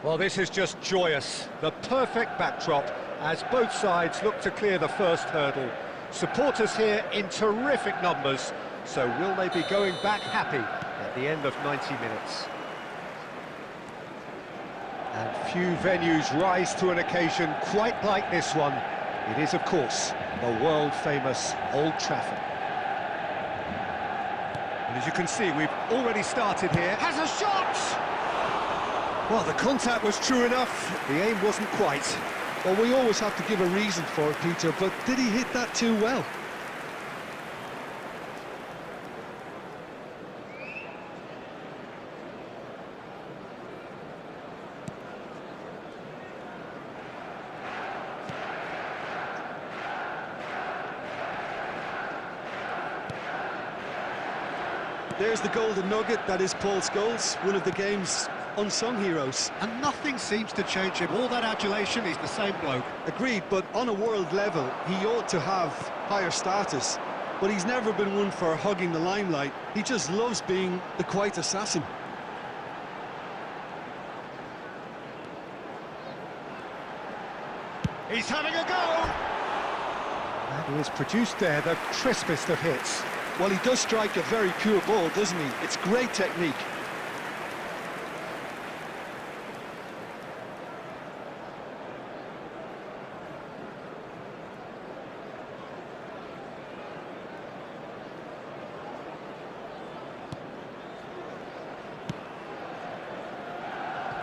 Well, this is just joyous. The perfect backdrop as both sides look to clear the first hurdle. Supporters here in terrific numbers, so will they be going back happy at the end of 90 minutes? And few venues rise to an occasion quite like this one. It is, of course, the world-famous Old Trafford. And as you can see, we've already started here. Has a shot! Well, the contact was true enough, the aim wasn't quite. Well, we always have to give a reason for it, Peter, but did he hit that too well? There's the golden nugget, that is Paul Scholes, one of the game's unsung heroes. And nothing seems to change him. All that adulation, he's the same bloke. Agreed, but on a world level, he ought to have higher status. But he's never been one for hugging the limelight. He just loves being the quiet assassin. He's having a go! And he has produced there the crispest of hits. Well, he does strike a very pure ball, doesn't he? It's great technique.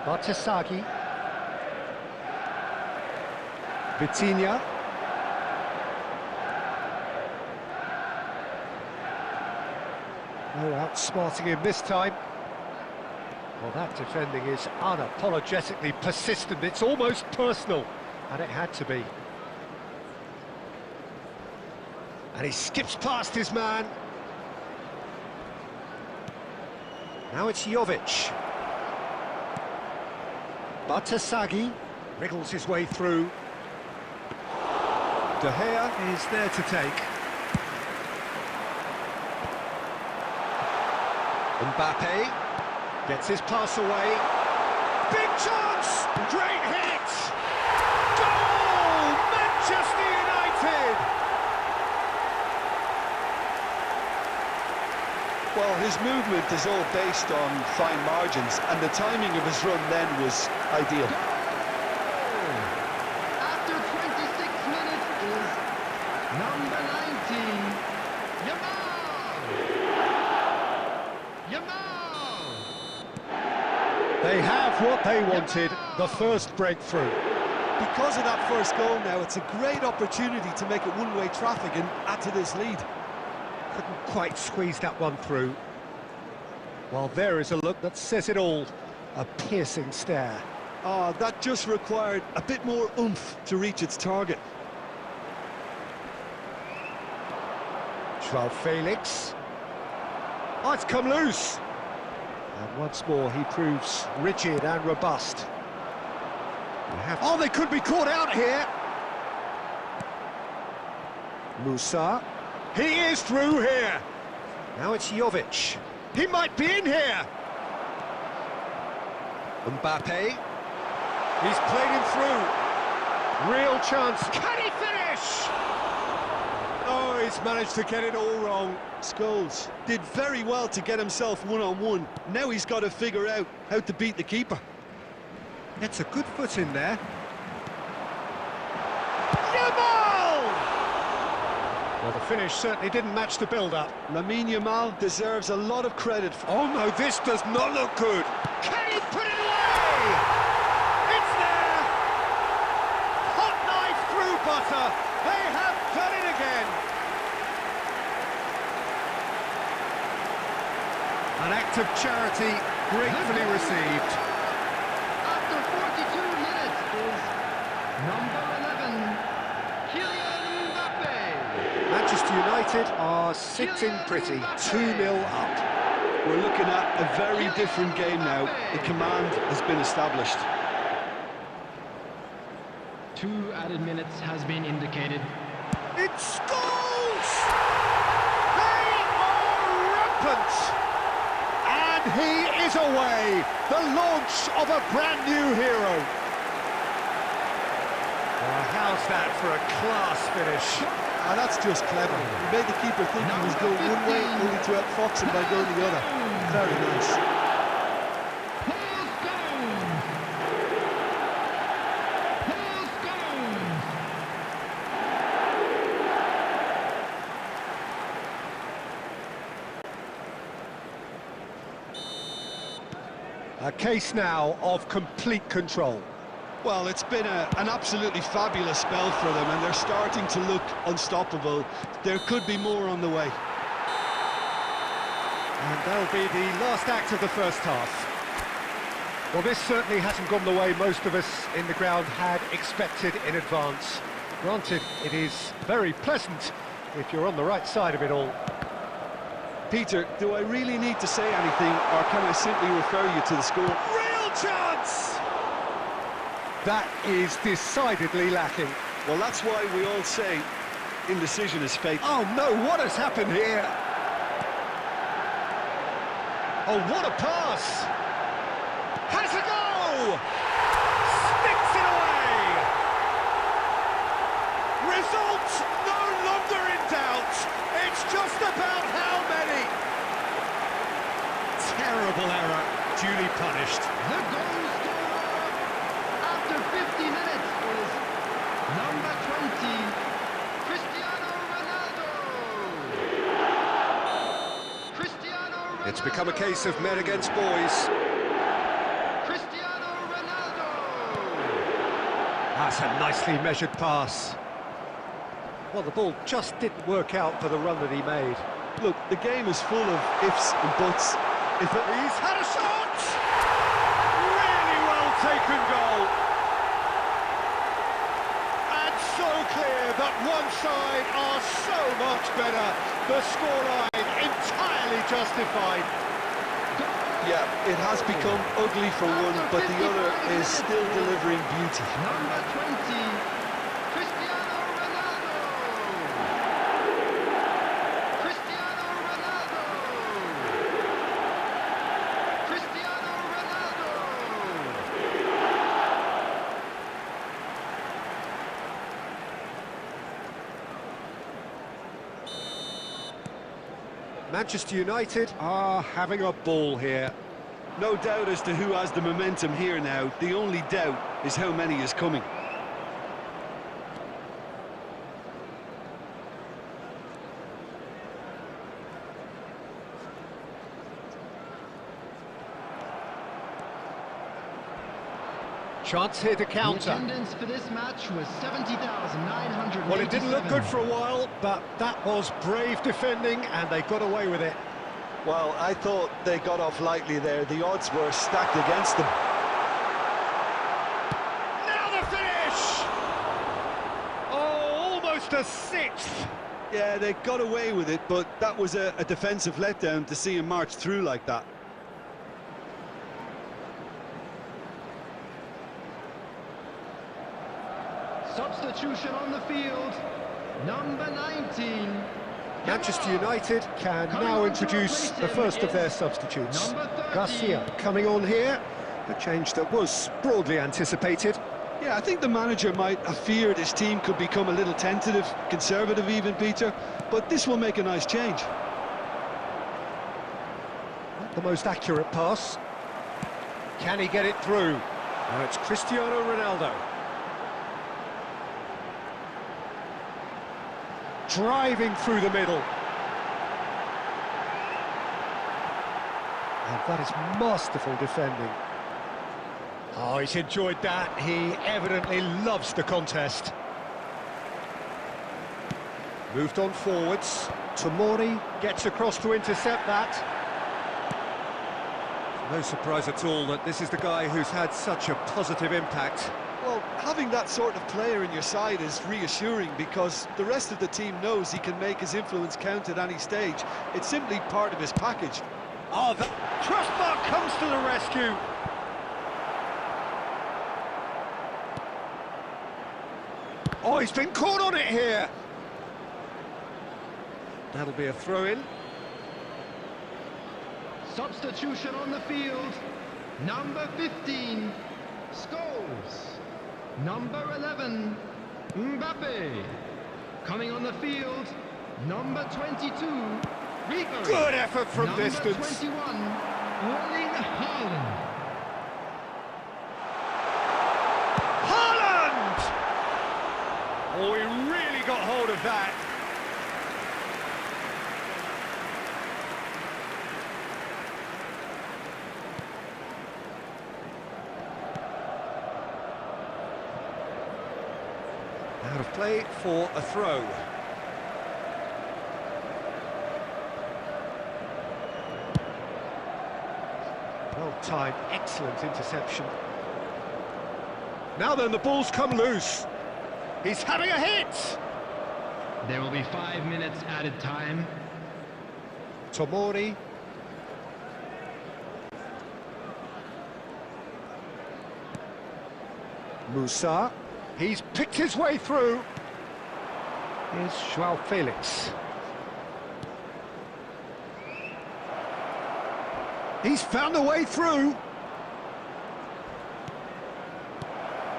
Bartasagi. Vitinha. No outsmarting him this time. Well, that defending is unapologetically persistent. It's almost personal, and it had to be. And he skips past his man. Now it's Jovic. Bartasagi wriggles his way through. De Gea is there to take. Mbappé gets his pass away. Big chance! Great hit! Goal! Manchester United! Well, his movement is all based on fine margins, and the timing of his run then was ideal. After 26 minutes is number 19, Yamal! They have what they wanted, the first breakthrough. Because of that first goal now, it's a great opportunity to make it one-way traffic and add to this lead. Couldn't quite squeeze that one through. Well, there is a look that says it all. A piercing stare. That just required a bit more oomph to reach its target. Joao Felix. Oh, it's come loose. And once more he proves rigid and robust. Oh, they could be caught out here. Musa. He is through here. Now it's Jovic. He might be in here. Mbappé. He's played him through. Real chance. Can he finish? Oh, he's managed to get it all wrong. Scholes did very well to get himself one-on-one. Now he's got to figure out how to beat the keeper. Gets a good foot in there. Yamal! Well, the finish certainly didn't match the build-up. Lamine Yamal deserves a lot of credit for... Oh no, this does not look good. Can he put it away? It's there! Hot knife through butter. They have done it again. An act of charity gratefully received. After 42 minutes is number 11, Kylian Mbappé. Manchester United are sitting pretty, 2-0 up. We're looking at a very different game now. The command has been established. 2 added minutes has been indicated. It's goals! They are rampant! And he is away! The launch of a brand new hero. Well, how's that for a class finish? That's just clever. He made the keeper think he was going one way, only to outfox him by going the other. Very nice. A case now of complete control. Well, it's been an absolutely fabulous spell for them, and they're starting to look unstoppable. There could be more on the way. And that'll be the last act of the first half. Well, this certainly hasn't gone the way most of us in the ground had expected in advance. Granted, it is very pleasant if you're on the right side of it all. Peter, do I really need to say anything, or can I simply refer you to the score? Real chance! That is decidedly lacking. Well, that's why we all say indecision is fate. Oh no, what has happened here? Oh, what a pass! Has a go! Sticks it away! Result no longer in doubt. It's just about how many. Terrible error, duly punished. The goal scorer after 50 minutes is number 20, Cristiano Ronaldo. Cristiano Ronaldo. It's become a case of men against boys. Cristiano Ronaldo. That's a nicely measured pass. Well, the ball just didn't work out for the run that he made. Look, the game is full of ifs and buts. He's had a shot! Really well taken goal. And so clear that one side are so much better. The scoreline entirely justified. Yeah, it has become ugly for one, but the other is still delivering beauty. Number 20, Cristiano Ronaldo. Cristiano Ronaldo. Cristiano Ronaldo. Manchester United are having a ball here. No doubt as to who has the momentum here now. The only doubt is how many is coming. Chance here to The counter. attendance for this match was 70,987. Well, it didn't look good for a while, but that was brave defending, and they got away with it. Well, I thought they got off lightly there. The odds were stacked against them. Now the finish! Oh, almost a sixth. Yeah, they got away with it, but that was a defensive letdown to see him march through like that. Substitution on the field, number 19. Manchester United can now introduce the first of their substitutes. Number 30. Garcia coming on here, a change that was broadly anticipated. Yeah, I think the manager might have feared his team could become a little tentative, conservative even, Peter, but this will make a nice change. Not the most accurate pass. Can he get it through? Now it's Cristiano Ronaldo. Driving through the middle. And that is masterful defending. Oh, he's enjoyed that. He evidently loves the contest. Moved on forwards. Tomori gets across to intercept that. No surprise at all that this is the guy who's had such a positive impact. Well, having that sort of player in your side is reassuring because the rest of the team knows he can make his influence count at any stage. It's simply part of his package. Oh, the crossbar comes to the rescue. Oh, he's been caught on it here. That'll be a throw-in. Substitution on the field. Number 15, Scholes. Number 11, Mbappé. Coming on the field, number 22, Ribery. Good effort from distance. Number 21, Erling Haaland. Haaland! Oh, he really got hold of that. Out of play for a throw. Well-timed, excellent interception. Now then, the ball's come loose. He's having a hit! There will be 5 minutes added time. Tomori. Musa. He's picked his way through. Here's João Felix. He's found a way through.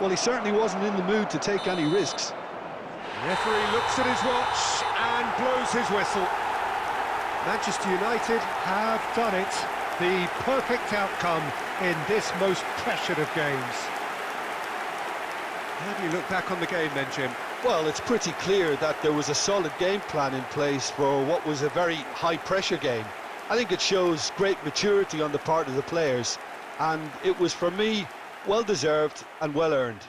Well, he certainly wasn't in the mood to take any risks. The referee looks at his watch and blows his whistle. Manchester United have done it. The perfect outcome in this most pressured of games. How do you look back on the game then, Jim? Well, it's pretty clear that there was a solid game plan in place for what was a very high-pressure game. I think it shows great maturity on the part of the players, and it was, for me, well-deserved and well-earned.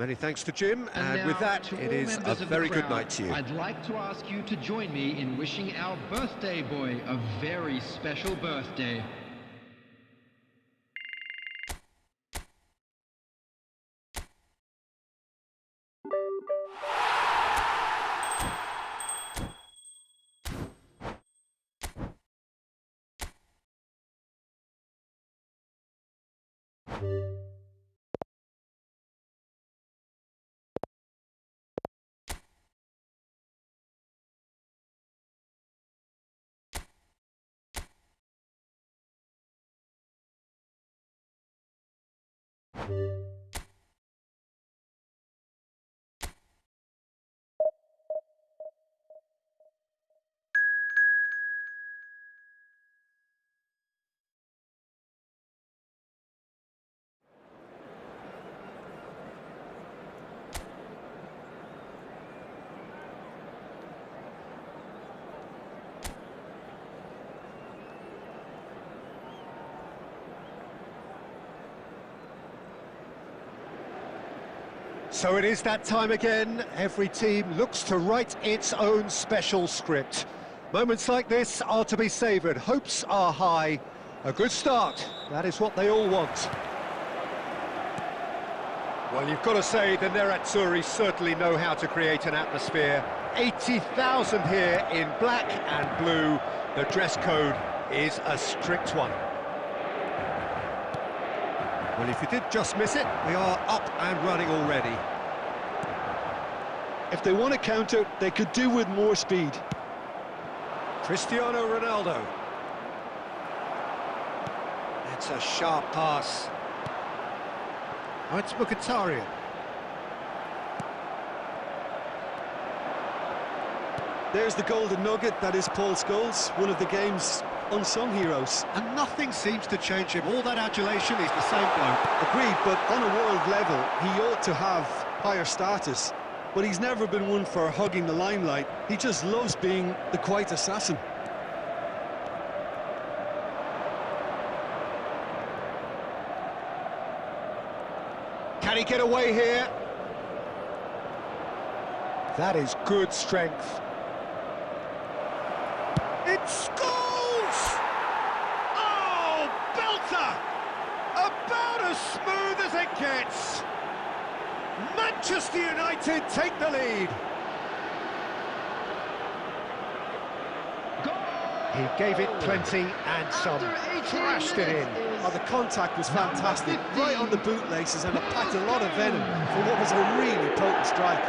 Many thanks to Jim, and now, with that, to it all is a members of the very good crowd, night to you. I'd like to ask you to join me in wishing our birthday boy a very special birthday. So it is that time again. Every team looks to write its own special script. Moments like this are to be savoured. Hopes are high. A good start. That is what they all want. Well, you've got to say the Nerazzurri certainly know how to create an atmosphere. 80,000 here in black and blue. The dress code is a strict one. Well, if you did just miss it, we are up and running already. If they want to counter, they could do with more speed. Cristiano Ronaldo. That's a sharp pass. Oh, it's Mkhitaryan. There's the golden nugget, that is Paul Scholes, one of the game's unsung heroes. And nothing seems to change him. All that adulation, he's the same bloke. Agreed, but on a world level, he ought to have higher status. But he's never been one for hugging the limelight. He just loves being the quiet assassin. Can he get away here? That is good strength. It's Scholes! Oh, belter! About as smooth as it gets. Manchester United take the lead. He gave it plenty and some, thrashed it in. Oh, the contact was fantastic, right on the bootlaces, and it packed a lot of venom for what was a really potent strike.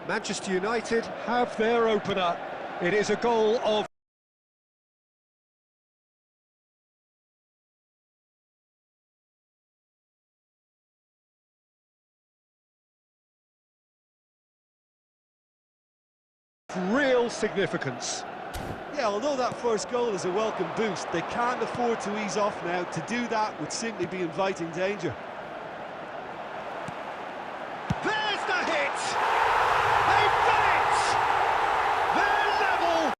Manchester United have their opener. It is a goal of real significance. Yeah, although that first goal is a welcome boost, they can't afford to ease off now. To do that would simply be inviting danger. There's the hit! They've done it! They're level!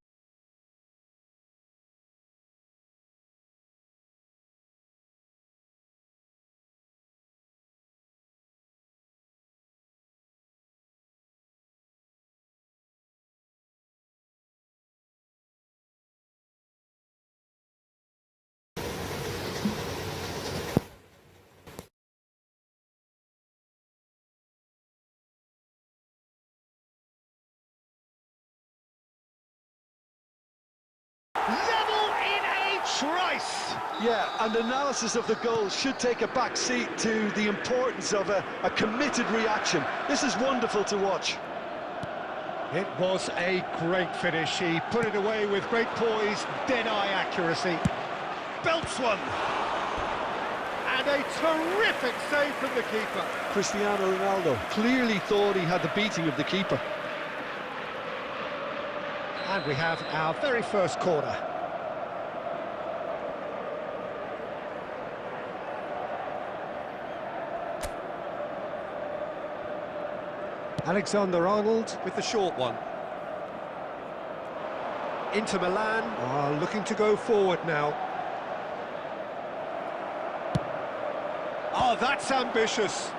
Level in a trice! Yeah, and analysis of the goal should take a back seat to the importance of a committed reaction. This is wonderful to watch. It was a great finish. He put it away with great poise, dead-eye accuracy. Belts one! And a terrific save from the keeper. Cristiano Ronaldo clearly thought he had the beating of the keeper. And we have our very first corner. Alexander-Arnold with the short one. Inter Milan are looking to go forward now. Oh, that's ambitious.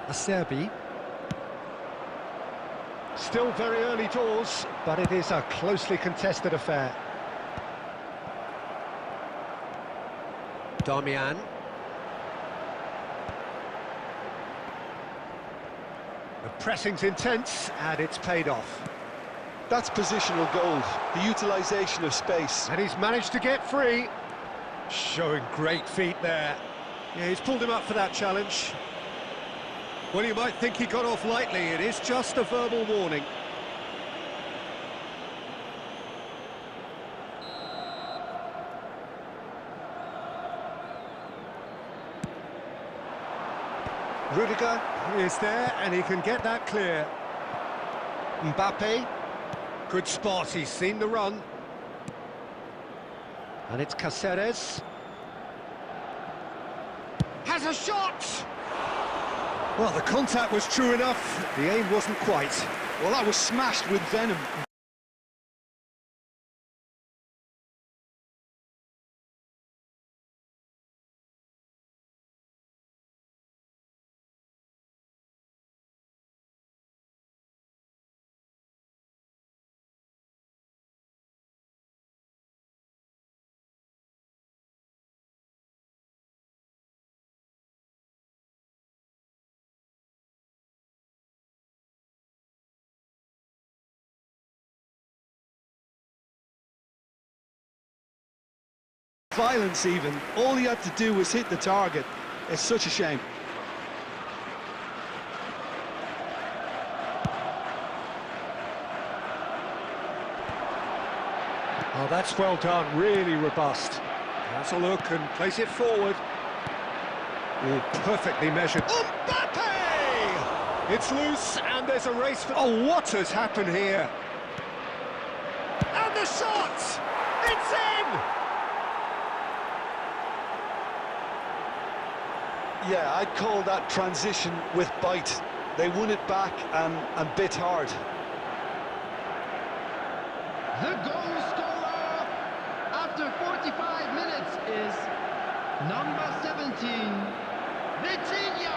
Acerbi. Still very early doors, but it is a closely contested affair. Darmian. The pressing's intense, and it's paid off. That's positional gold, the utilisation of space. And he's managed to get free. Showing great feet there. Yeah, he's pulled him up for that challenge. Well, you might think he got off lightly. It is just a verbal warning. Rudiger is there, and he can get that clear. Mbappé, good spot, he's seen the run. And it's Cáceres. Has a shot! Well, the contact was true enough, the aim wasn't quite. Well, that was smashed with venom. Violence even. All he had to do was hit the target. It's such a shame. Oh, that's well done, really robust. That's a look and place it forward. Oh, perfectly measured. Mbappé! It's loose and there's a race for... Oh, what has happened here? And the shot! It's in! Yeah, I'd call that transition with bite. They won it back and bit hard. The goal scorer after 45 minutes is number 17, Vitinha.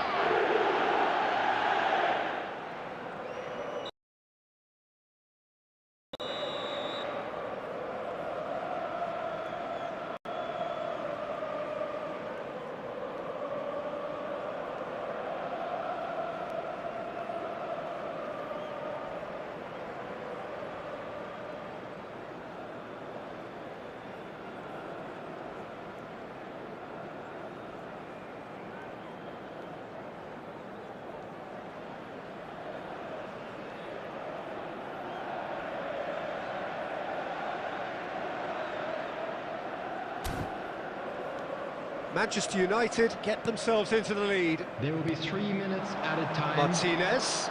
Manchester United get themselves into the lead. There will be 3 minutes added time. Martinez.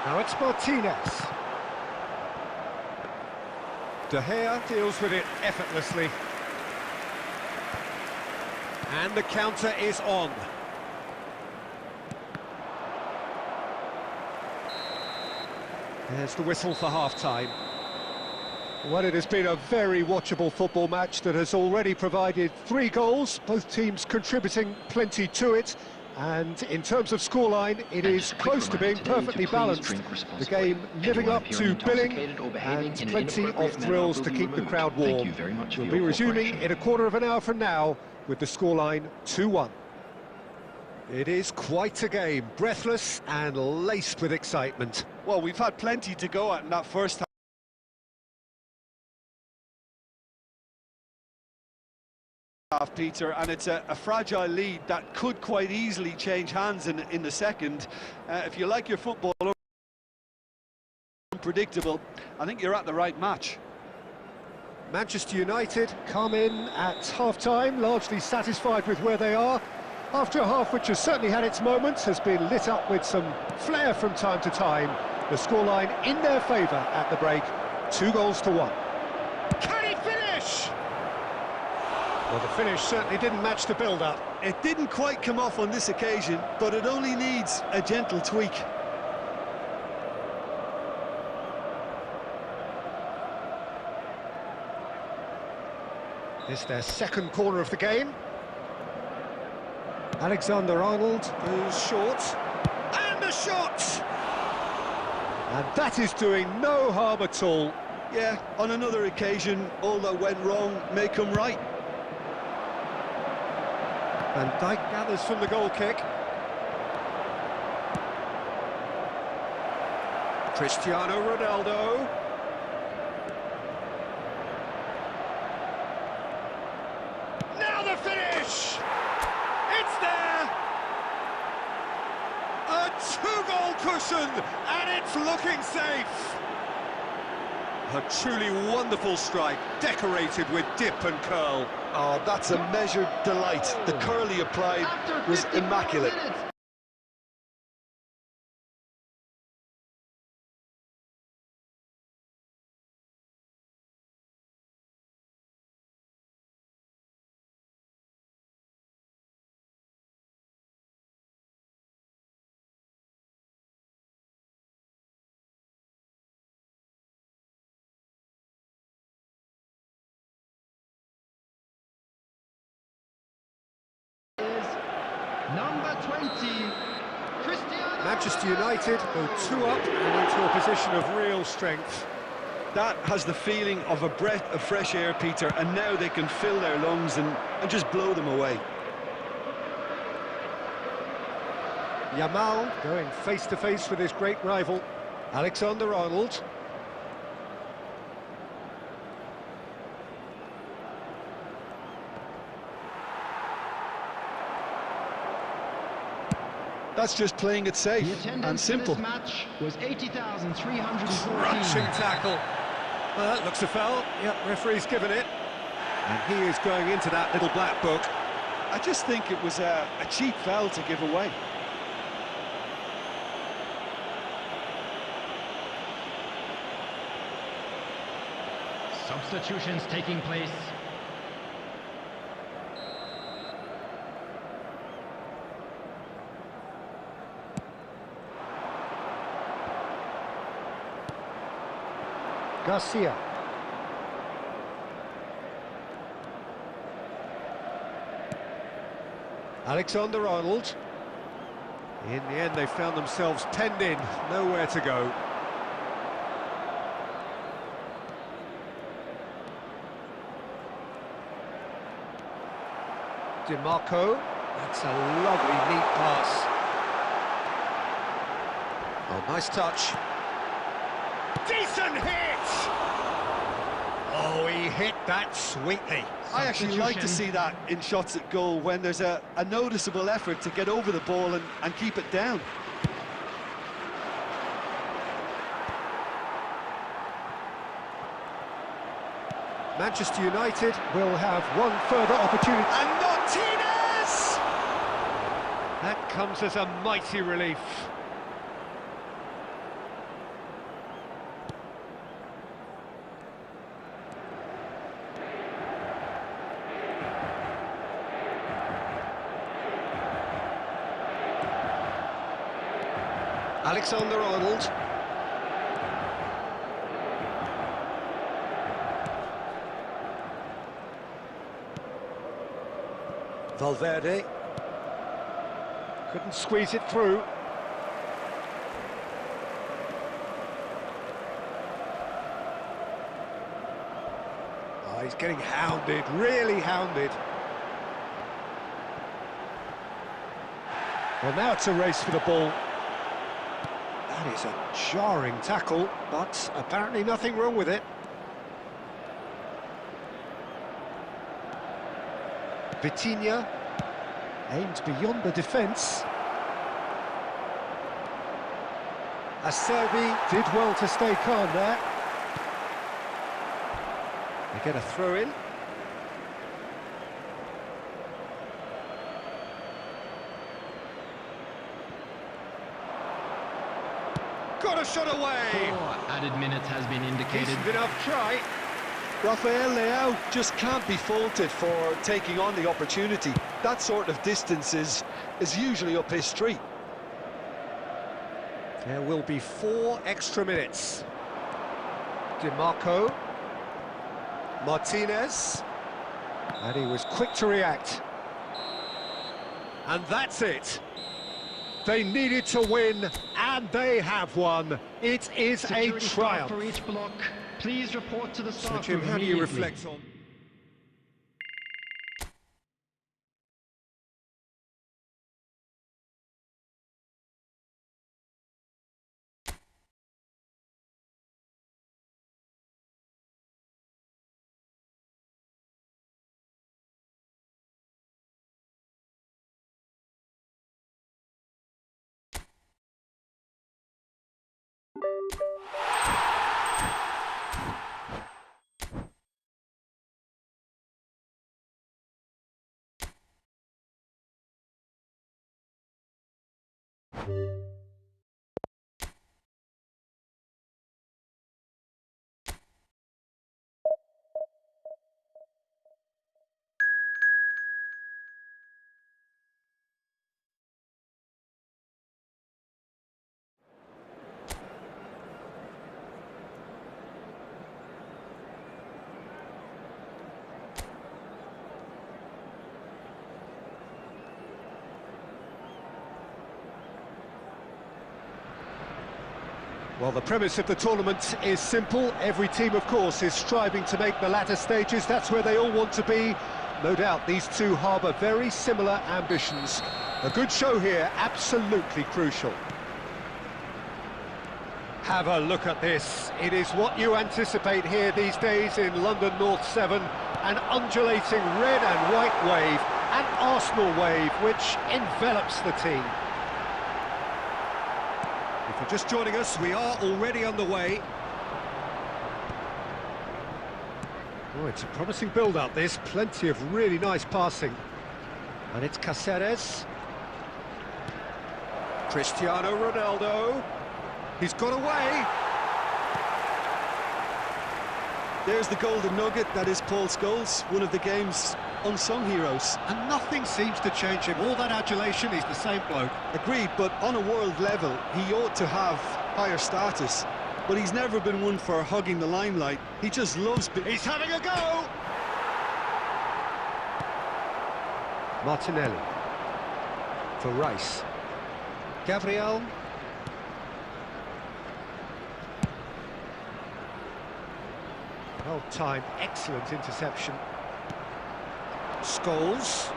Now it's Martinez. De Gea deals with it effortlessly. And the counter is on. There's the whistle for half-time. Well, it has been a very watchable football match that has already provided 3 goals, both teams contributing plenty to it. And in terms of scoreline, it is close to being perfectly balanced. The game living up to billing and plenty of thrills to keep the crowd warm. We'll be resuming in a quarter of an hour from now with the scoreline 2-1. It is quite a game, breathless and laced with excitement. Well, we've had plenty to go at in that first half, Peter, and it's a fragile lead that could quite easily change hands in the second. If you like your football unpredictable, I think you're at the right match. Manchester United come in at half-time, largely satisfied with where they are. After a half which has certainly had its moments, has been lit up with some flair from time to time. The scoreline in their favour at the break, 2-1. Can he finish? Well, the finish certainly didn't match the build-up. It didn't quite come off on this occasion, but it only needs a gentle tweak. This is their second corner of the game. Alexander-Arnold goes short. And a shot! And that is doing no harm at all. Yeah, on another occasion, all that went wrong may come right. Van Dijk gathers from the goal kick. Cristiano Ronaldo. Now the finish! It's there! A 2-goal cushion, and it's looking safe! A truly wonderful strike, decorated with dip and curl. Oh, that's a measured delight. The curl he applied was immaculate. Number 20, Cristiano. Manchester United go 2 up and into a position of real strength. That has the feeling of a breath of fresh air, Peter, and now they can fill their lungs and just blow them away. Yamal going face-to-face with his great rival, Alexander-Arnold. That's just playing it safe and simple. This match was 80,314. Crunching tackle. Well, that looks a foul. Yep, referee's given it. And he is going into that little black book. I just think it was a cheap foul to give away. Substitutions taking place. Garcia. Alexander-Arnold. In the end, they found themselves penned in, nowhere to go. DiMarco. That's a lovely, neat pass. Oh, nice touch. Decent hit! Oh, he hit that sweetly. I actually like to see that in shots at goal when there's a noticeable effort to get over the ball and keep it down. Manchester United will have one further opportunity. And Martinez! That comes as a mighty relief. Alexander-Arnold. Valverde. Couldn't squeeze it through. Oh, he's getting hounded, really hounded. Well, now it's a race for the ball. That is a jarring tackle, but apparently nothing wrong with it. Vitinha aimed beyond the defence. Acerbi did well to stay calm there. They get a throw in. Got a shot away! 4 added minutes has been indicated. Decent enough try. Rafael Leao just can't be faulted for taking on the opportunity. That sort of distance is usually up his street. There will be 4 extra minutes. DiMarco. Martinez. And he was quick to react. And that's it. They needed to win, and they have won. It is Security a staff triumph. for each block. Please report to the So, staff Jim, room how do you immediately. reflect on... Well, the premise of the tournament is simple. Every team, of course, is striving to make the latter stages. That's where they all want to be. No doubt these two harbour very similar ambitions. A good show here, absolutely crucial. Have a look at this. It is what you anticipate here these days in London North 7. An undulating red and white wave, an Arsenal wave, which envelops the team. If you're just joining us, we are already underway. Oh, it's a promising build-up, this. Plenty of really nice passing. And it's Cáceres. Cristiano Ronaldo. He's got away. There's the golden nugget, that is Paul Scholes, one of the game's unsung heroes. And nothing seems to change him. All that adulation, he's the same bloke. Agreed, but on a world level, he ought to have higher status. But he's never been one for hugging the limelight. He just loves... He's having a go! Martinelli. For Rice. Gabriel. Well-timed, excellent interception. Scholes.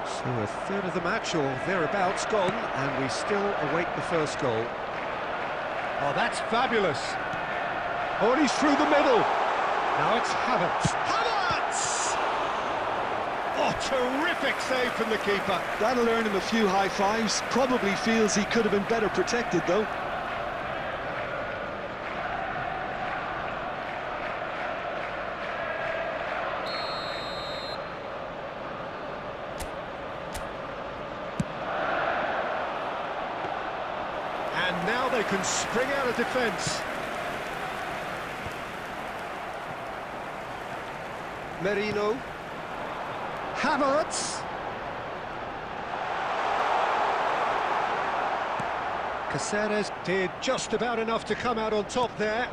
So a third of the match, or thereabouts, gone, and we still await the first goal. Oh, that's fabulous. Oh, and he's through the middle. Now it's Havertz. Havertz! Oh, terrific save from the keeper. That'll earn him a few high fives. Probably feels he could have been better protected, though. they can spring out of defence. Merino. Havertz. Caceres did just about enough to come out on top there.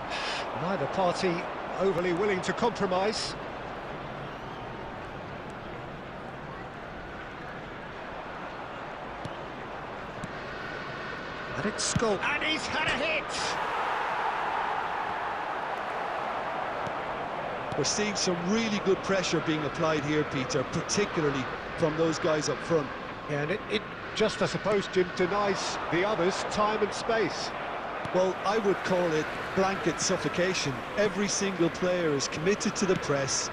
Neither party overly willing to compromise. And it's Skull. And he's had a hit! We're seeing some really good pressure being applied here, Peter, particularly from those guys up front. Yeah, and it just, I suppose, Jim, denies the others time and space. Well, I would call it blanket suffocation. Every single player is committed to the press,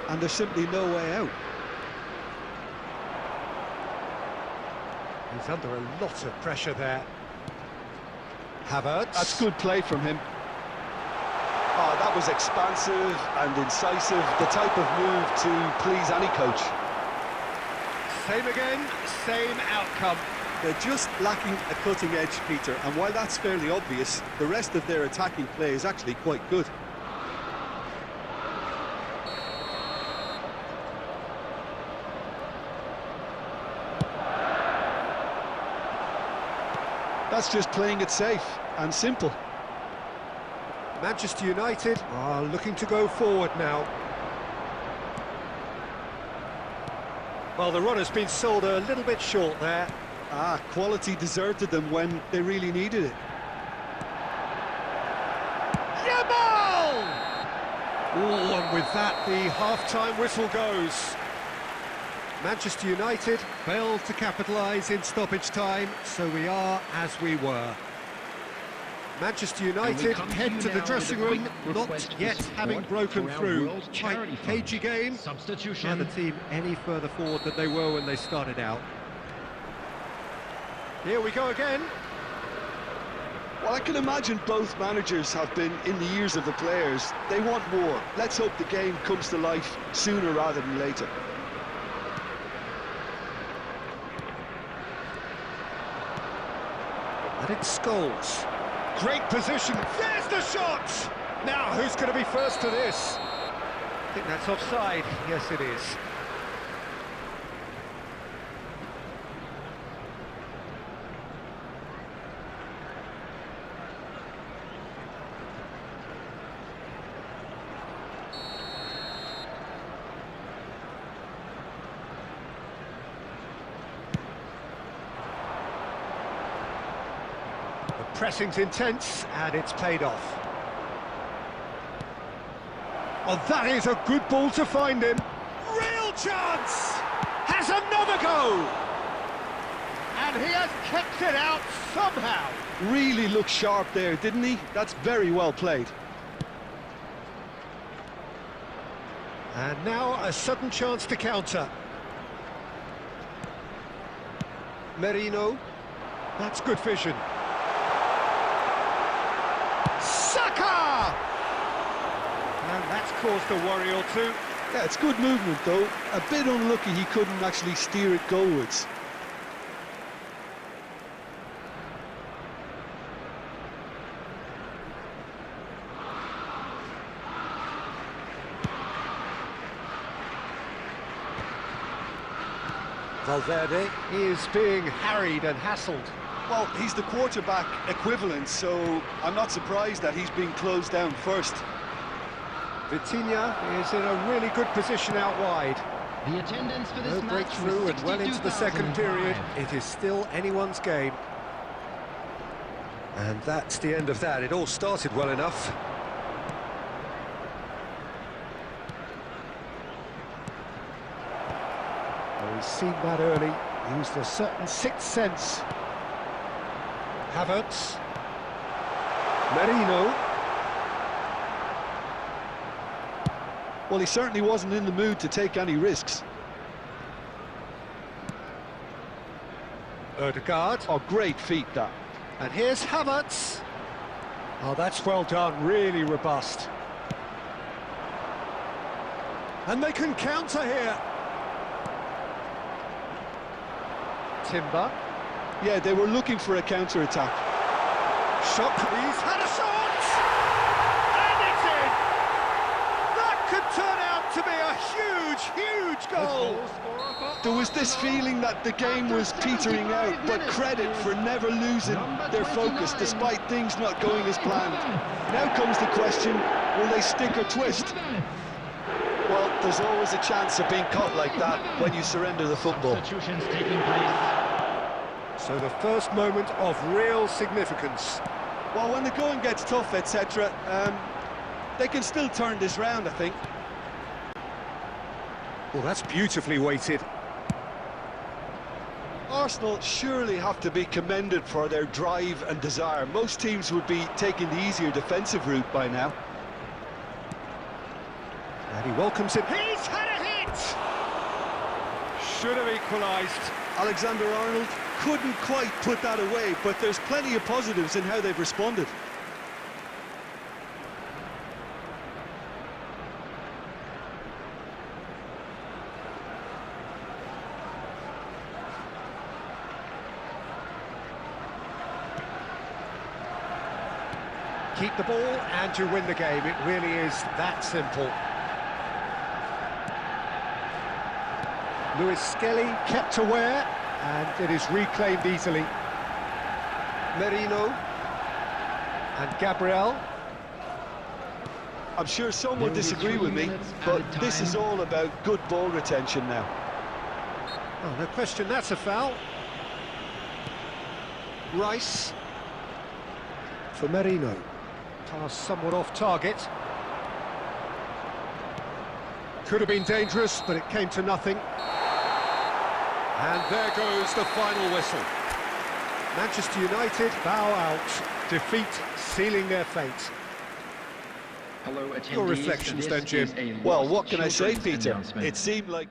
and there's simply no way out. He's under a lot of pressure there. Havertz. That's good play from him. Oh, that was expansive and incisive, the type of move to please any coach. Same again, same outcome. They're just lacking a cutting edge, Peter, and while that's fairly obvious, the rest of their attacking play is actually quite good. That's just playing it safe and simple. Manchester United are looking to go forward now. Well, the run has been sold a little bit short there. Ah, quality deserted them when they really needed it. Yamal! Ooh, and with that, the half-time whistle goes. Manchester United failed to capitalise in stoppage time, so we are as we were. Manchester United head to the dressing room, not yet having broken through. Tight, cagey game. Substitution. Neither team any further forward than they were when they started out. Here we go again. Well, I can imagine both managers have been in the ears of the players. They want more. Let's hope the game comes to life sooner rather than later. And it's Scholes. Great position. There's the shot! Now, who's going to be first to this? I think that's offside. Yes, it is. Pressing's intense, and it's paid off. Oh, that is a good ball to find him. Real chance! Has another go! And he has kept it out somehow. Really looked sharp there, didn't he? That's very well played. And now a sudden chance to counter. Merino. That's good vision. And that's caused a worry or two. Yeah, it's good movement though. A bit unlucky he couldn't actually steer it goalwards. Valverde is being harried and hassled. Well, he's the quarterback equivalent, so I'm not surprised that he's being closed down first. Vitinha is in a really good position out wide. The attendance for this No match breakthrough and well into the second period. It is still anyone's game. And that's the end of that. It all started well enough. Well, he's seen that early. Used a certain sixth sense. Havertz. Merino. Well, he certainly wasn't in the mood to take any risks. Ødegaard. Oh, great feat, that. And here's Havertz. Oh, that's well done, really robust. And they can counter here. Timber. Yeah, they were looking for a counter-attack. Shot, he's had a shot! And it's in! That could turn out to be a huge goal! There was this feeling that the game was petering out, but credit for never losing their focus despite things not going as planned. Now comes the question, will they stick or twist? Well, there's always a chance of being caught like that when you surrender the football. Substitutions taking place. So the first moment of real significance. Well, when the going gets tough, etc., they can still turn this round, I think. Well, that's beautifully weighted. Arsenal surely have to be commended for their drive and desire. Most teams would be taking the easier defensive route by now. And he welcomes it. He's had a hit! Should have equalised. Alexander-Arnold couldn't quite put that away, but there's plenty of positives in how they've responded. Keep the ball and you win the game. It really is that simple. Lewis Skelly kept aware, and it is reclaimed easily. Merino. And Gabriel. I'm sure some will disagree with me, but this is all about good ball retention now. Oh, no question, that's a foul. Rice. For Merino. Pass somewhat off target. Could have been dangerous, but it came to nothing. And there goes the final whistle. Manchester United bow out. Defeat sealing their fate. Hello, attendees. Your reflections then, Jim. Well, what can I say, Peter? It seemed like...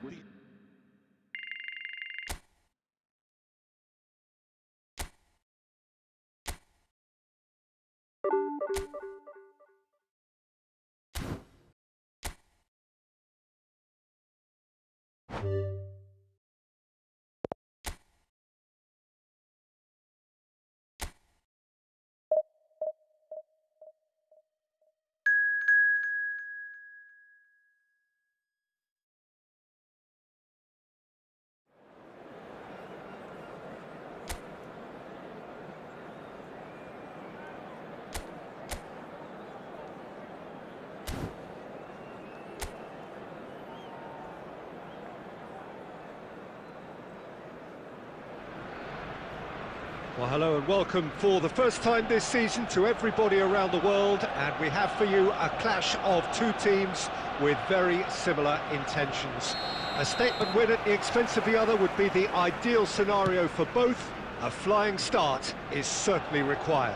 Well, hello and welcome for the first time this season to everybody around the world, and we have for you a clash of two teams with very similar intentions. A statement win at the expense of the other would be the ideal scenario for both. A flying start is certainly required.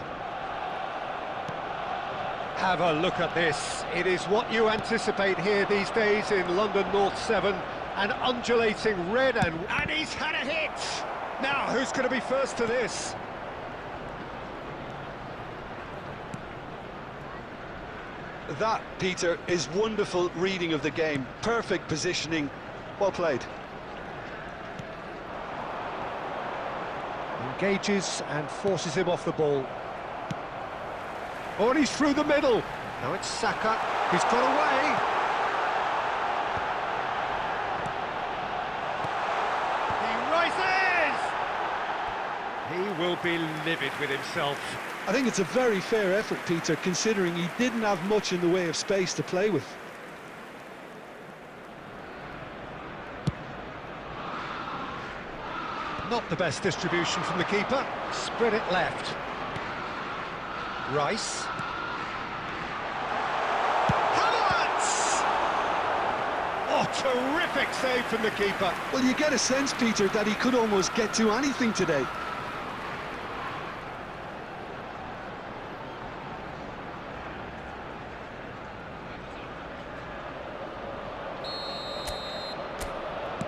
Have a look at this. It is what you anticipate here these days in London North 7. An undulating red and he's had a hit! Now, who's going to be first to this? That, Peter, is wonderful reading of the game. Perfect positioning. Well played. Engages and forces him off the ball. Oh, and he's through the middle. Now it's Saka. He's got away. He will be livid with himself. I think it's a very fair effort, Peter, considering he didn't have much in the way of space to play with. Not the best distribution from the keeper. Spread it left. Rice. Havertz! Oh, terrific save from the keeper. Well, you get a sense, Peter, that he could almost get to anything today.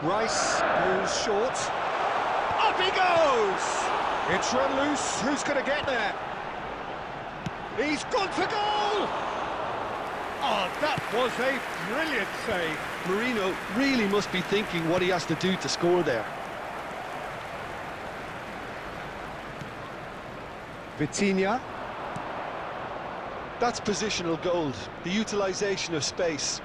Rice goes short. Up he goes! It's run loose. Who's going to get there? He's gone for goal! Oh, that was a brilliant save. Marino really must be thinking what he has to do to score there. Vitinha. That's positional gold, the utilisation of space.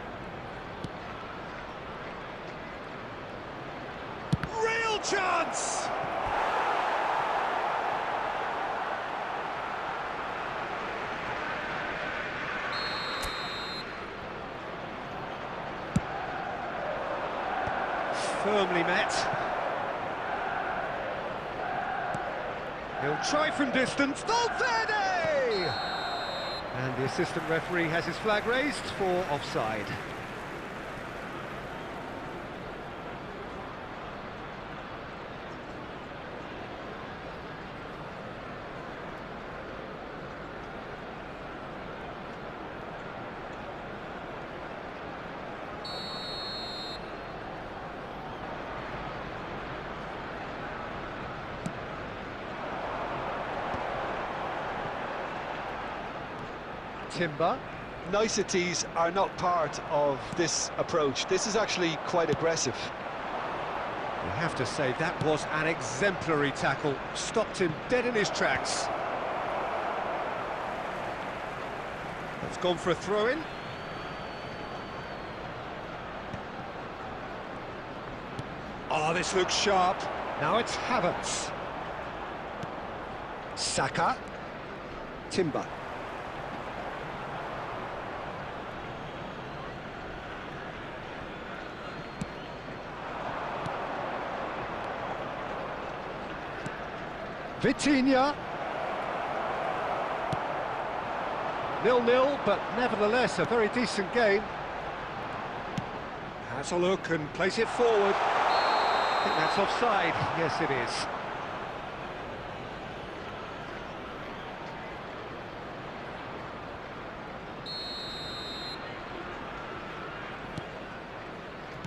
Real chance! Firmly met. He'll try from distance. Valverde! And the assistant referee has his flag raised for offside. Timber. Niceties are not part of this approach. This is actually quite aggressive. You have to say that was an exemplary tackle. Stopped him dead in his tracks. It's gone for a throw-in. Oh, this looks sharp. Now it's Havertz. Saka. Timber. Vitinha. 0-0, but nevertheless a very decent game. Has a look and plays it forward. I think that's offside. Yes, it is.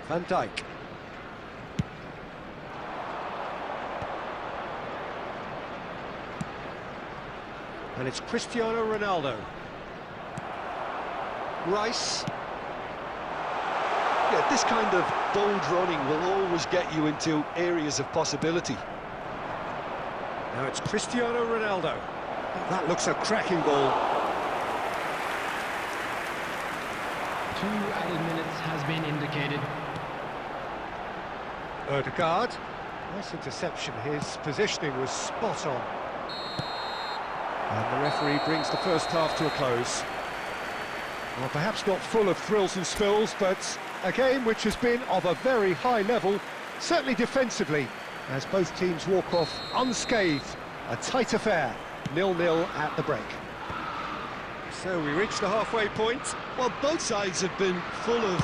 Van Dijk. And it's Cristiano Ronaldo. Rice. Yeah, this kind of bold running will always get you into areas of possibility. Now it's Cristiano Ronaldo. That looks a cracking ball. 2 added minutes has been indicated. Odegaard. Nice interception. His positioning was spot on. And the referee brings the first half to a close. Well, perhaps not full of thrills and spills, but a game which has been of a very high level, certainly defensively, as both teams walk off unscathed. A tight affair, 0-0 at the break. So we reach the halfway point. Well, both sides have been full of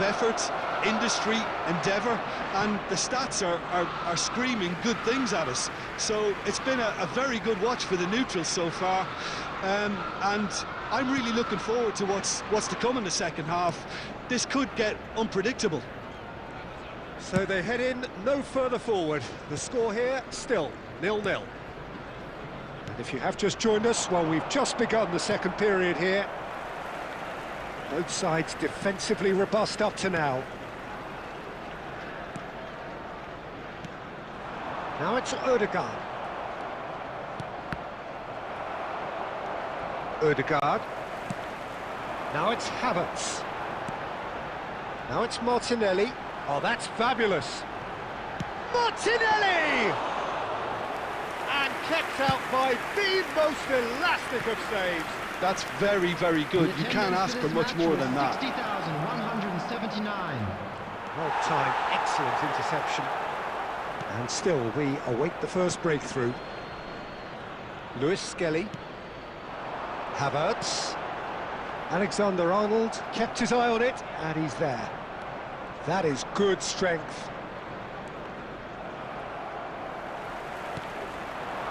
effort, industry, endeavour, and the stats are screaming good things at us. So it's been a very good watch for the neutrals so far, and I'm really looking forward to what's to come in the second half. This could get unpredictable. So they head in no further forward. The score here still 0-0. And if you have just joined us, well, we've just begun the second period here. Both sides defensively robust up to now. Now it's Odegaard. Odegaard. Now it's Havertz. Now it's Martinelli. Oh, that's fabulous. Martinelli! And kept out by the most elastic of saves. That's very, very good. You can't ask for much more than that. 60,179. Well timed, excellent interception. And still, we await the first breakthrough. Lewis Skelly. Havertz. Alexander-Arnold kept his eye on it, and he's there. That is good strength.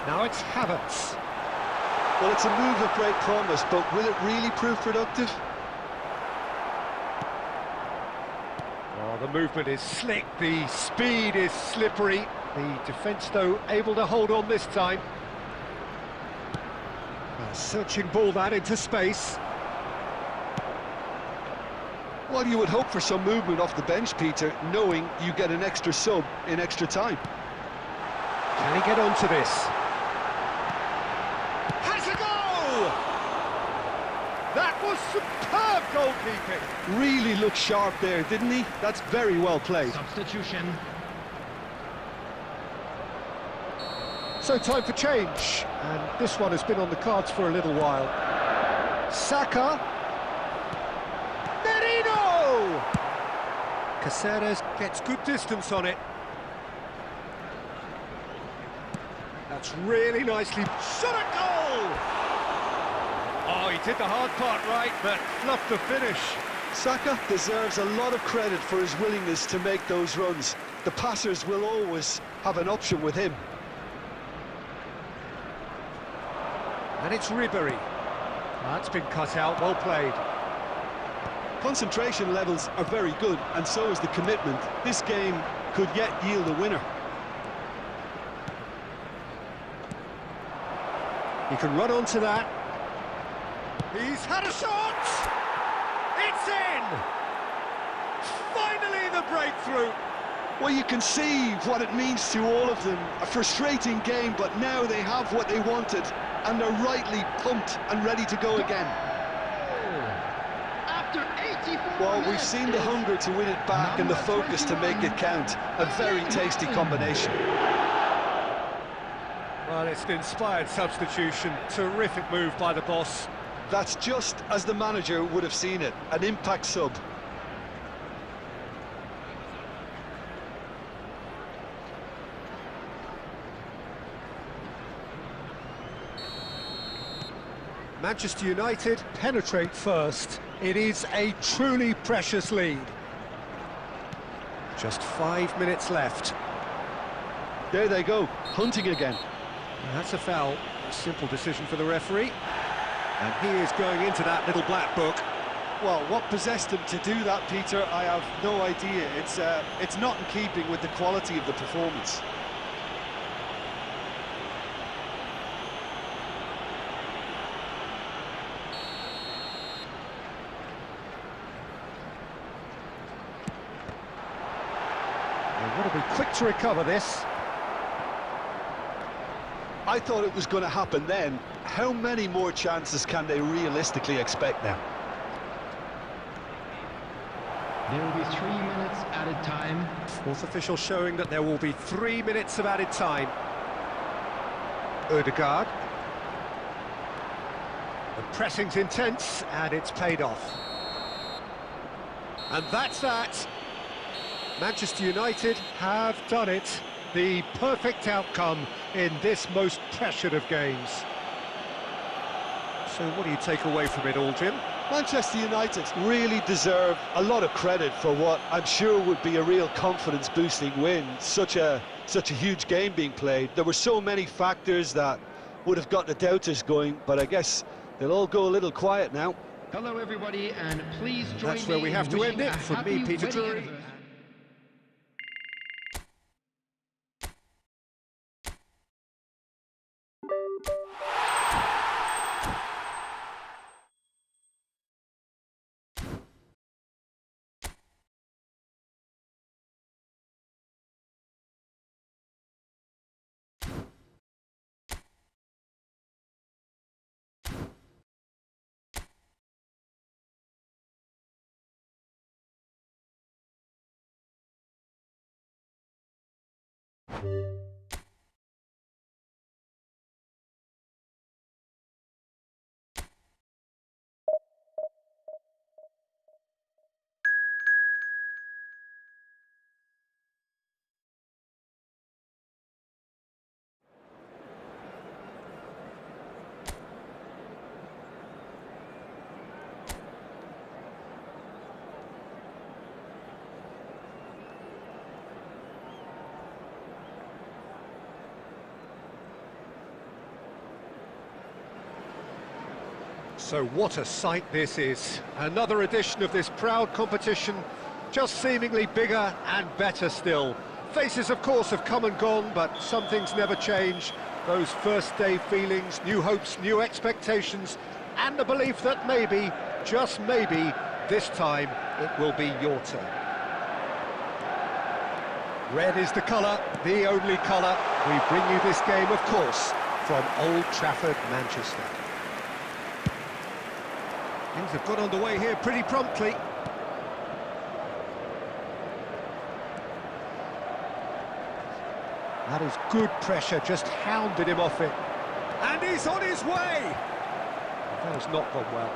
Now it's Havertz. Well, it's a move of great promise, but will it really prove productive? Oh, the movement is slick, the speed is slippery. The defence, though, able to hold on this time. A searching ball that into space. Well, you would hope for some movement off the bench, Peter, knowing you get an extra sub in extra time. Can he get onto this? Has a goal! That was superb goalkeeping. Really looked sharp there, didn't he? That's very well played. Substitution. So time for change, and this one has been on the cards for a little while. Saka. Merino! Caceres gets good distance on it. That's really nicely shot at goal! Oh, he did the hard part right, but fluffed the finish. Saka deserves a lot of credit for his willingness to make those runs. The passers will always have an option with him. And it's Ribery. That's been cut out, well played. Concentration levels are very good, and so is the commitment. This game could yet yield a winner. He can run onto that. He's had a shot! It's in! Finally the breakthrough! Well, you can see what it means to all of them. A frustrating game, but now they have what they wanted, and they're rightly pumped and ready to go again. After 84 Well, we've minutes, seen the hunger to win it back and the focus to make it count. A very tasty combination. Well, it's an inspired substitution. Terrific move by the boss. That's just as the manager would have seen it. An impact sub. Manchester United penetrate first. It is a truly precious lead. Just 5 minutes left. There they go, hunting again. That's a foul. A simple decision for the referee. And he is going into that little black book. Well, what possessed him to do that, Peter, I have no idea. It's not in keeping with the quality of the performance. They want to be quick to recover this. I thought it was going to happen then. How many more chances can they realistically expect now? There will be 3 minutes added time. Fourth official showing that there will be 3 minutes of added time. Odegaard. The pressing's intense, and it's paid off. And that's that. Manchester United have done it. The perfect outcome in this most pressured of games. So what do you take away from it all, Jim? Manchester United really deserve a lot of credit for what I'm sure would be a real confidence-boosting win. Such a huge game being played. There were so many factors that would have got the doubters going, but I guess they'll all go a little quiet now. Hello, everybody, and please join me. That's where we have to end it. From me, Peter Drury. So what a sight this is. Another edition of this proud competition, just seemingly bigger and better still. Faces, of course, have come and gone, but some things never change. Those first day feelings, new hopes, new expectations, and the belief that maybe, just maybe, this time it will be your turn. Red is the colour, the only colour. We bring you this game, of course, from Old Trafford, Manchester. Things have got underway here pretty promptly. That is good pressure, just hounded him off it. And he's on his way! That has not gone well.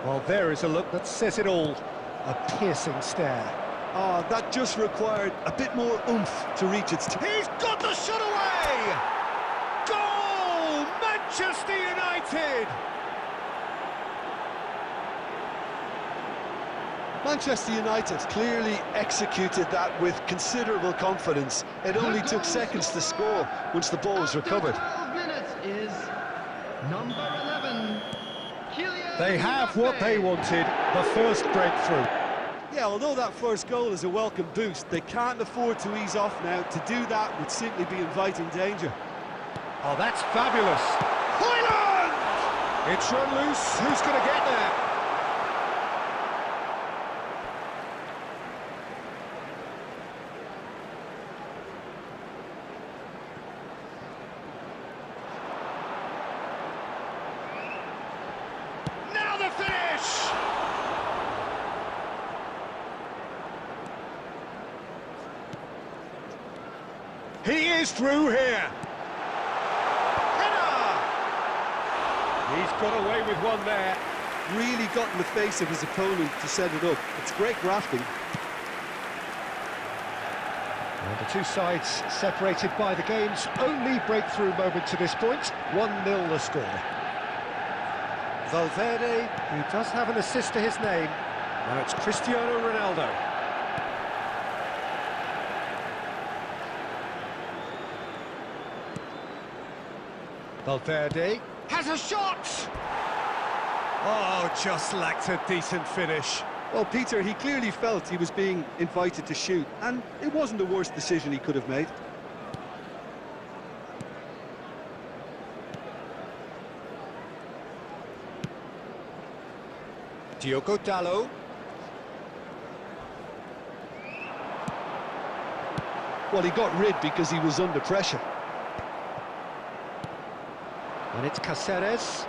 Well, there is a look that says it all. A piercing stare. Oh, that just required a bit more oomph to reach its... He's got the shot away! Goal! Manchester United! Manchester United clearly executed that with considerable confidence. It only took seconds to score once the ball was recovered. 12 minutes is number 11. They have what they wanted, the first breakthrough. Yeah, although that first goal is a welcome boost, they can't afford to ease off now. To do that would simply be inviting danger. Oh, that's fabulous. Højlund! It's run loose. Who's going to get there? Now the finish! He is through here. Header! He's got away with one there. Really got in the face of his opponent to set it up. It's great grafting. And the two sides separated by the game's only breakthrough moment to this point. 1-0 the score. Valverde, who does have an assist to his name. Now it's Cristiano Ronaldo. Valverde has a shot! Oh, just lacked a decent finish. Well, Peter, he clearly felt he was being invited to shoot, and it wasn't the worst decision he could have made. Diogo Dalot. Well, he got rid because he was under pressure. And it's Cáceres.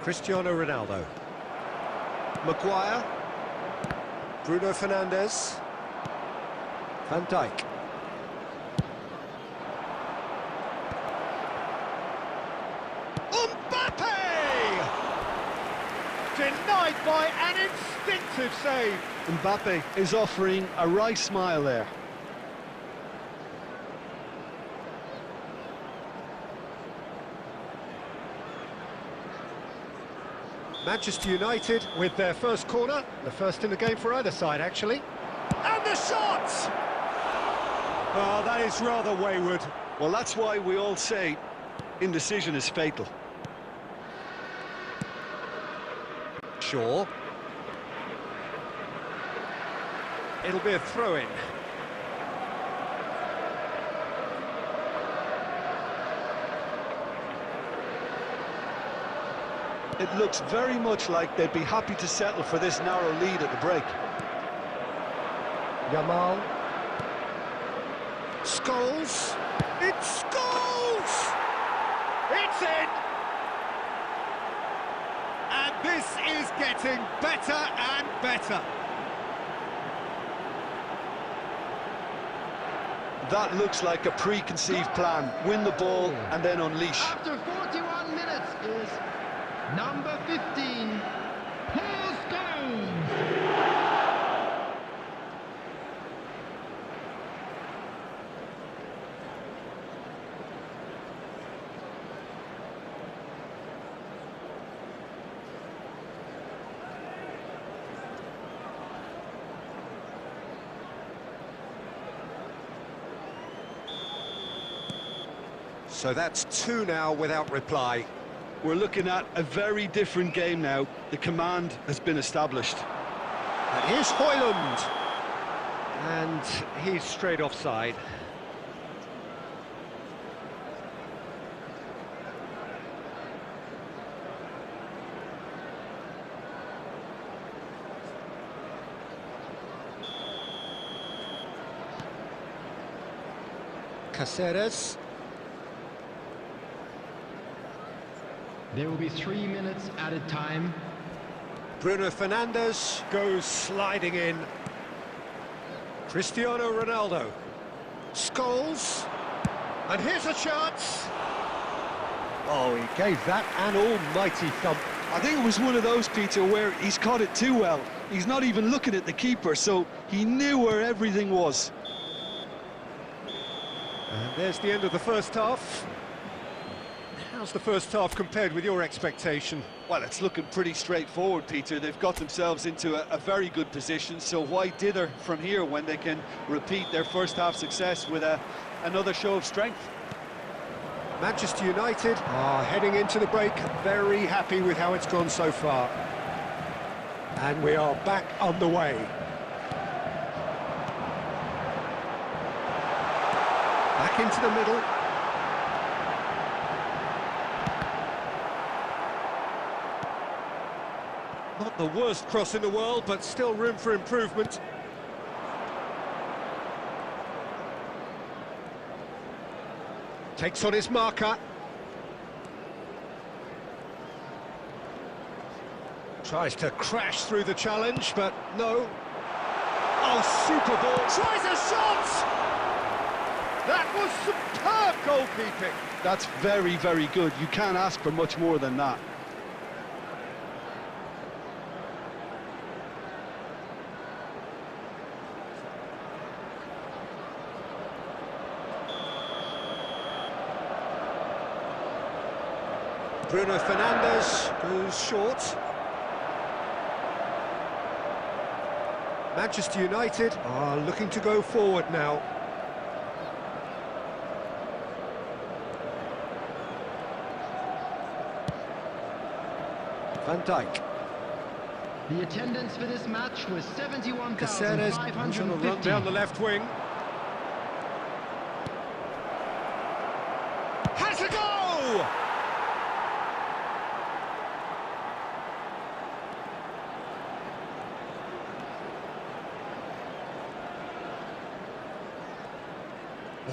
Cristiano Ronaldo. Maguire. Bruno Fernandes. Van Dijk. Mbappé! Denied by an instinctive save. Mbappé is offering a wry smile there. Manchester United with their first corner, the first in the game for either side, actually. And the shot! Oh, that is rather wayward. Well, that's why we all say indecision is fatal. Shaw. It'll be a throw-in. It looks very much like they'd be happy to settle for this narrow lead at the break. Yamal. Scholes. It's Scholes! It's in! And this is getting better and better. That looks like a preconceived plan. Win the ball and then unleash. After 41 minutes is number 15, Paul Scholes. So that's two now without reply. We're looking at a very different game now. The command has been established. And here's Højlund. And he's straight offside. Cáceres. There will be 3 minutes added time. Bruno Fernandes goes sliding in. Cristiano Ronaldo. Scholes. And here's a chance. Oh, he gave that an almighty thump. I think it was one of those, Peter, where he's caught it too well. He's not even looking at the keeper, so he knew where everything was. And there's the end of the first half. How's the first half compared with your expectation? Well, it's looking pretty straightforward, Peter. They've got themselves into a very good position, so why dither from here when they can repeat their first half success with another show of strength? Manchester United are heading into the break, very happy with how it's gone so far. And we are back underway. Back into the middle. Not the worst cross in the world, but still room for improvement. Takes on his marker. Tries to crash through the challenge, but no. Oh, super ball. Tries a shot! That was superb goalkeeping. That's very, very good. You can't ask for much more than that. Bruno Fernandes goes short. Manchester United are looking to go forward now. Van Dijk. The attendance for this match was Caceres on a run 71,550. down the left wing. Has a go!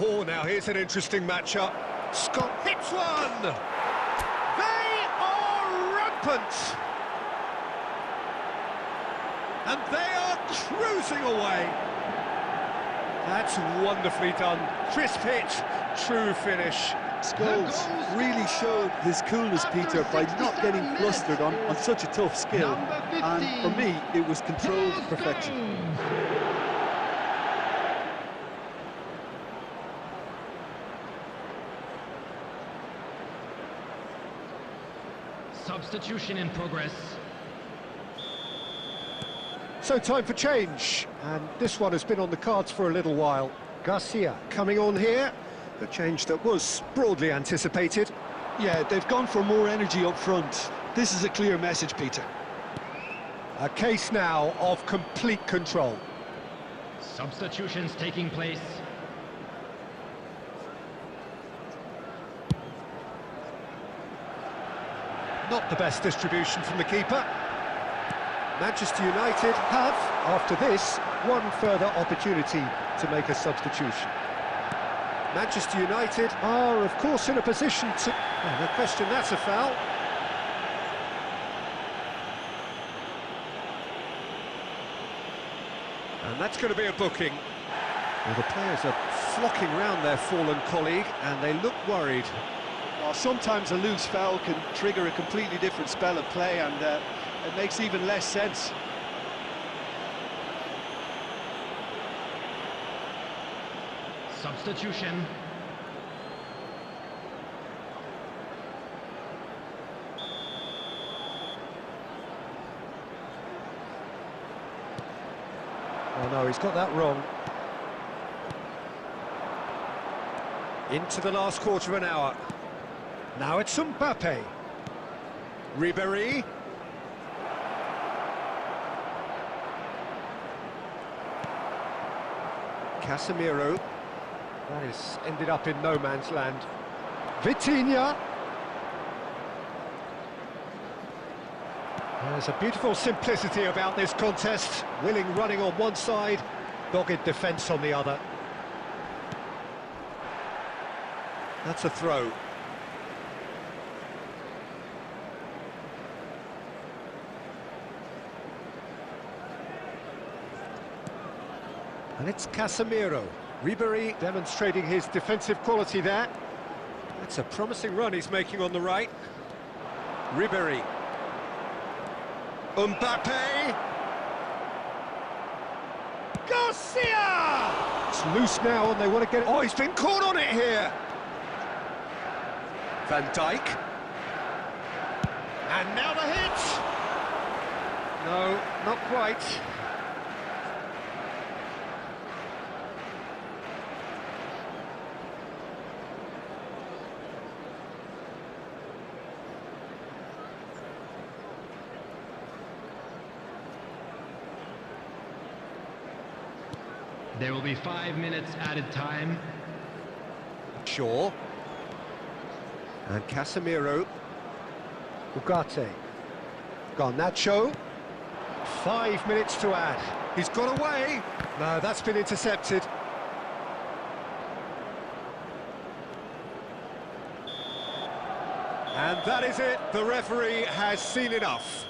Oh, now here's an interesting matchup. Scott hits one! They are rampant! And they are cruising away. That's wonderfully done. Crisp hit, true finish. Scholes really showed his coolness, Peter, by not getting flustered on such a tough skill. And for me, it was controlled perfection. Substitution in progress. So time for change, and this one has been on the cards for a little while. Garcia coming on here, a change that was broadly anticipated. Yeah, they've gone for more energy up front. This is a clear message, Peter. A case now of complete control. Substitutions taking place. Not the best distribution from the keeper. Manchester United have, after this, one further opportunity to make a substitution. Manchester United are, of course, in a position to... Oh, no question, that's a foul. And that's going to be a booking. Well, the players are flocking round their fallen colleague, and they look worried. Well, sometimes a loose foul can trigger a completely different spell of play, and it makes even less sense. Substitution. Oh no, he's got that wrong. Into the last quarter of an hour. Now it's Mbappé. Ribéry. Casemiro. That is ended up in no man's land. Vitinha. There's a beautiful simplicity about this contest. Willing running on one side, dogged defence on the other. That's a throw. And it's Casemiro. Ribery demonstrating his defensive quality there. That's a promising run he's making on the right. Ribery. Mbappé. Garcia! It's loose now and they want to get it. Oh, he's been caught on it here. Van Dijk. And now the hit. No, not quite. There will be 5 minutes added time. Shaw. And Casemiro. Ugarte. Garnacho. 5 minutes to add. He's got away. No, that's been intercepted. And that is it. The referee has seen enough.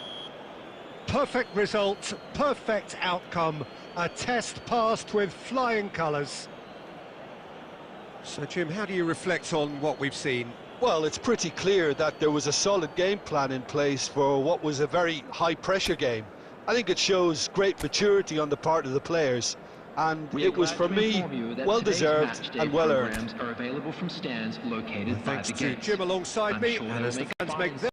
Perfect result, perfect outcome. A test passed with flying colours. So, Jim, how do you reflect on what we've seen? Well, it's pretty clear that there was a solid game plan in place for what was a very high-pressure game. I think it shows great maturity on the part of the players, and it was, for me, well-deserved and well-earned. Are available from stands located by Thanks the to gates. Jim alongside I'm me, sure and they'll as the make fans make their